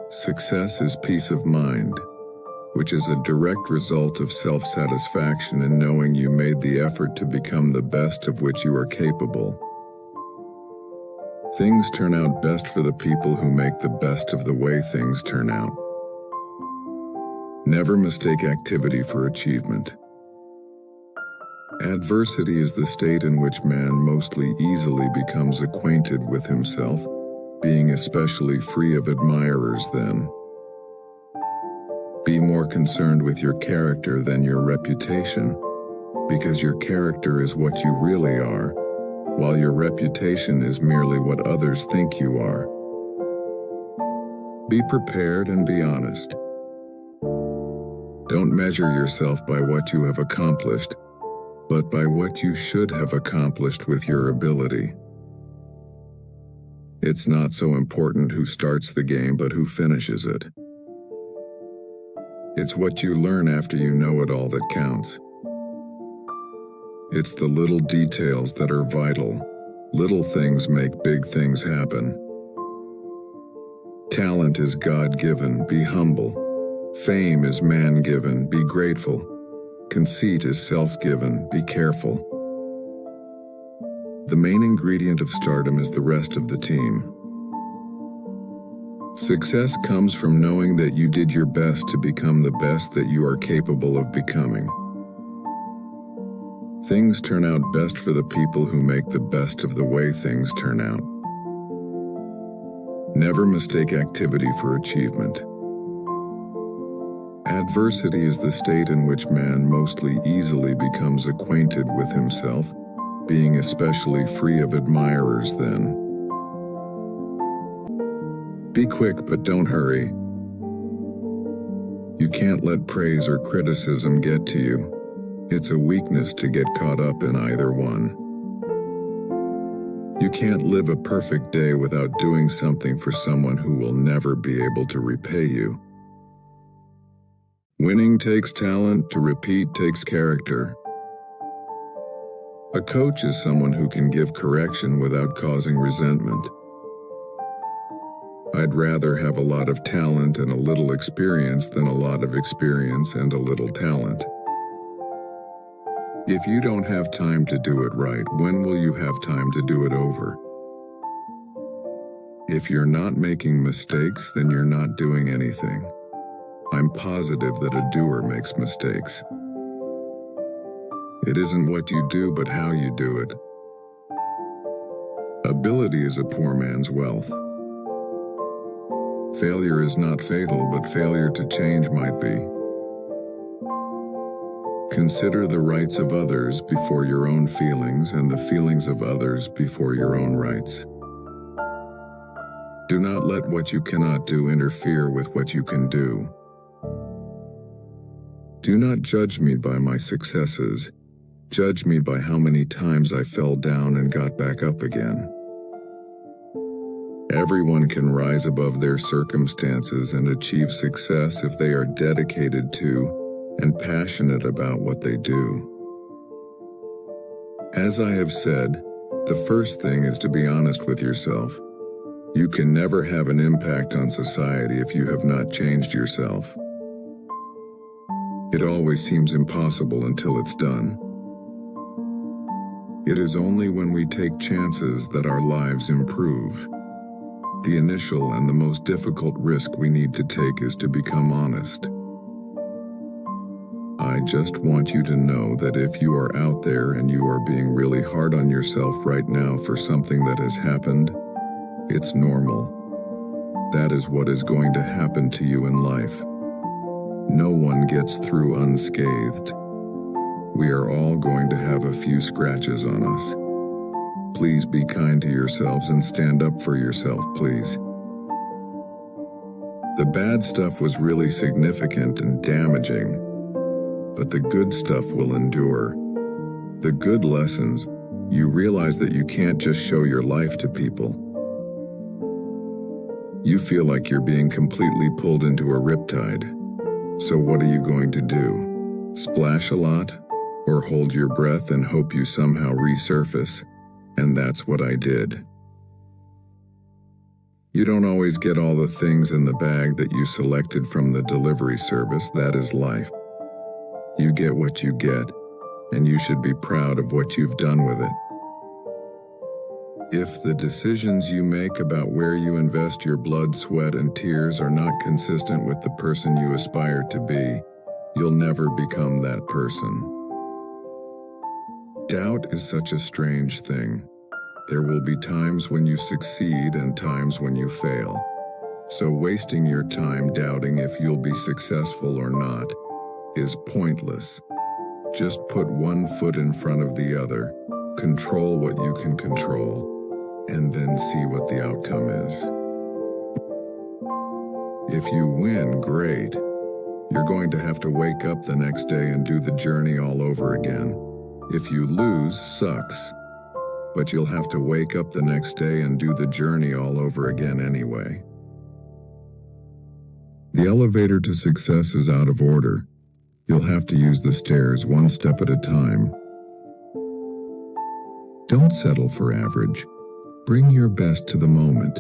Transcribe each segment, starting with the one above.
Success is peace of mind, which is a direct result of self-satisfaction in knowing you made the effort to become the best of which you are capable. Things turn out best for the people who make the best of the way things turn out. Never mistake activity for achievement. Adversity is the state in which man mostly easily becomes acquainted with himself, being especially free of admirers then. Be more concerned with your character than your reputation, because your character is what you really are, while your reputation is merely what others think you are. Be prepared and be honest. Don't measure yourself by what you have accomplished, but by what you should have accomplished with your ability. It's not so important who starts the game but who finishes it. It's what you learn after you know it all that counts. It's the little details that are vital. Little things make big things happen. Talent is God-given, be humble. Fame is man-given, be grateful. Conceit is self-given, be careful. The main ingredient of stardom is the rest of the team. Success comes from knowing that you did your best to become the best that you are capable of becoming. Things turn out best for the people who make the best of the way things turn out. Never mistake activity for achievement. Adversity is the state in which man mostly easily becomes acquainted with himself, being especially free of admirers then. Be quick but don't hurry. You can't let praise or criticism get to you. It's a weakness to get caught up in either one. You can't live a perfect day without doing something for someone who will never be able to repay you. Winning takes talent, to repeat takes character. A coach is someone who can give correction without causing resentment. I'd rather have a lot of talent and a little experience than a lot of experience and a little talent. If you don't have time to do it right, when will you have time to do it over? If you're not making mistakes, then you're not doing anything. I'm positive that a doer makes mistakes. It isn't what you do, but how you do it. Ability is a poor man's wealth. Failure is not fatal, but failure to change might be. Consider the rights of others before your own feelings and the feelings of others before your own rights. Do not let what you cannot do interfere with what you can do. Do not judge me by my successes. Judge me by how many times I fell down and got back up again. Everyone can rise above their circumstances and achieve success if they are dedicated to and passionate about what they do. As I have said, the first thing is to be honest with yourself. You can never have an impact on society if you have not changed yourself. It always seems impossible until it's done. It is only when we take chances that our lives improve. The initial and the most difficult risk we need to take is to become honest. I just want you to know that if you are out there and you are being really hard on yourself right now for something that has happened, it's normal. That is what is going to happen to you in life. No one gets through unscathed. We are all going to have a few scratches on us. Please be kind to yourselves and stand up for yourself, please. The bad stuff was really significant and damaging, but the good stuff will endure. The good lessons, you realize that you can't just show your life to people. You feel like you're being completely pulled into a riptide. So what are you going to do? Splash a lot? Or hold your breath and hope you somehow resurface? And that's what I did. You don't always get all the things in the bag that you selected from the delivery service. That is life. You get what you get, and you should be proud of what you've done with it. If the decisions you make about where you invest your blood, sweat, and tears are not consistent with the person you aspire to be, you'll never become that person. Doubt is such a strange thing. There will be times when you succeed and times when you fail. So wasting your time doubting if you'll be successful or not is pointless. Just put one foot in front of the other, control what you can control, and then see what the outcome is. If you win, great. You're going to have to wake up the next day and do the journey all over again. If you lose, sucks. But you'll have to wake up the next day and do the journey all over again anyway. The elevator to success is out of order. You'll have to use the stairs one step at a time. Don't settle for average. Bring your best to the moment.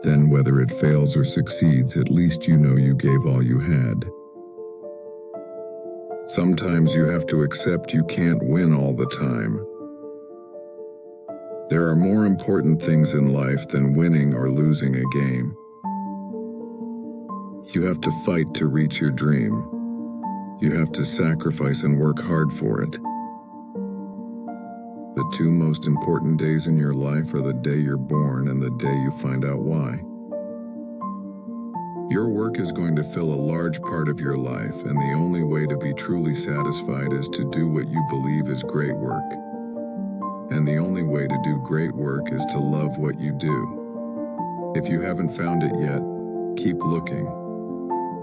Then whether it fails or succeeds, at least you know you gave all you had. Sometimes you have to accept you can't win all the time. There are more important things in life than winning or losing a game. You have to fight to reach your dream. You have to sacrifice and work hard for it. The two most important days in your life are the day you're born and the day you find out why. Your work is going to fill a large part of your life, and the only way to be truly satisfied is to do what you believe is great work. And the only way to do great work is to love what you do. If you haven't found it yet, keep looking.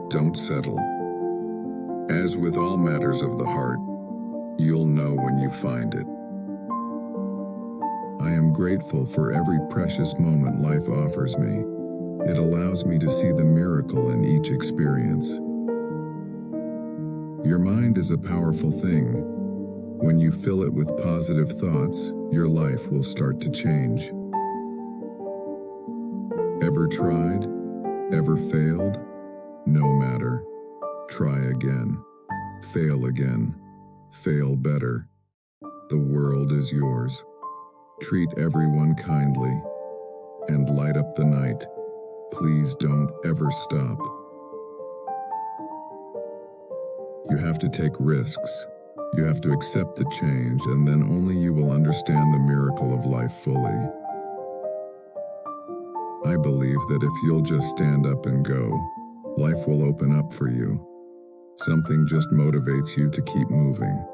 Don't settle. As with all matters of the heart, you'll know when you find it. I am grateful for every precious moment life offers me. It allows me to see the miracle in each experience. Your mind is a powerful thing. When you fill it with positive thoughts, your life will start to change. Ever tried? Ever failed? No matter. Try again. Fail again. Fail better. The world is yours. Treat everyone kindly. And light up the night. Please don't ever stop. You have to take risks. You have to accept the change, and then only you will understand the miracle of life fully. I believe that if you'll just stand up and go, life will open up for you. Something just motivates you to keep moving.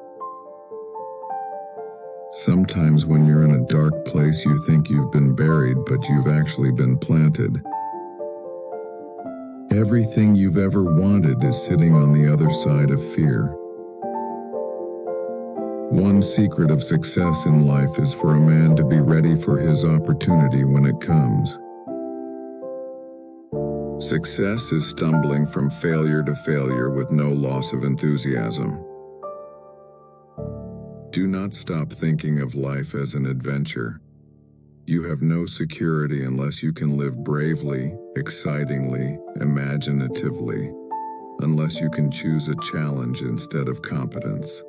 Sometimes when you're in a dark place, you think you've been buried, but you've actually been planted. Everything you've ever wanted is sitting on the other side of fear. One secret of success in life is for a man to be ready for his opportunity when it comes. Success is stumbling from failure to failure with no loss of enthusiasm. Do not stop thinking of life as an adventure. You have no security unless you can live bravely, excitingly, imaginatively, unless you can choose a challenge instead of competence.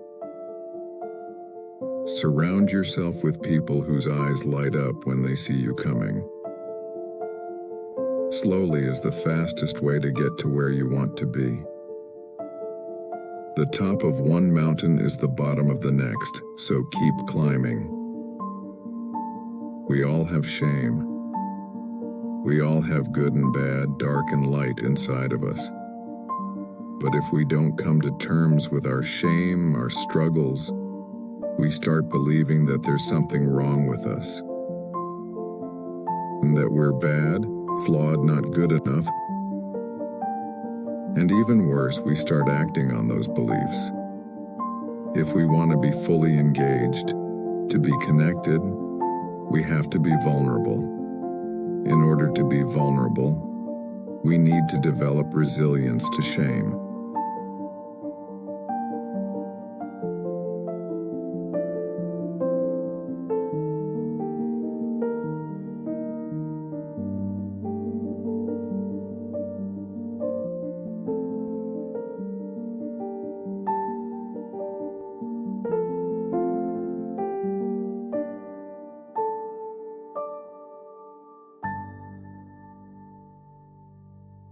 Surround yourself with people whose eyes light up when they see you coming. Slowly is the fastest way to get to where you want to be. The top of one mountain is the bottom of the next, so keep climbing. We all have shame. We all have good and bad, dark and light inside of us. But if we don't come to terms with our shame, our struggles, we start believing that there's something wrong with us. And that we're bad, flawed, not good enough. And even worse, we start acting on those beliefs. If we want to be fully engaged, to be connected, we have to be vulnerable. In order to be vulnerable, we need to develop resilience to shame.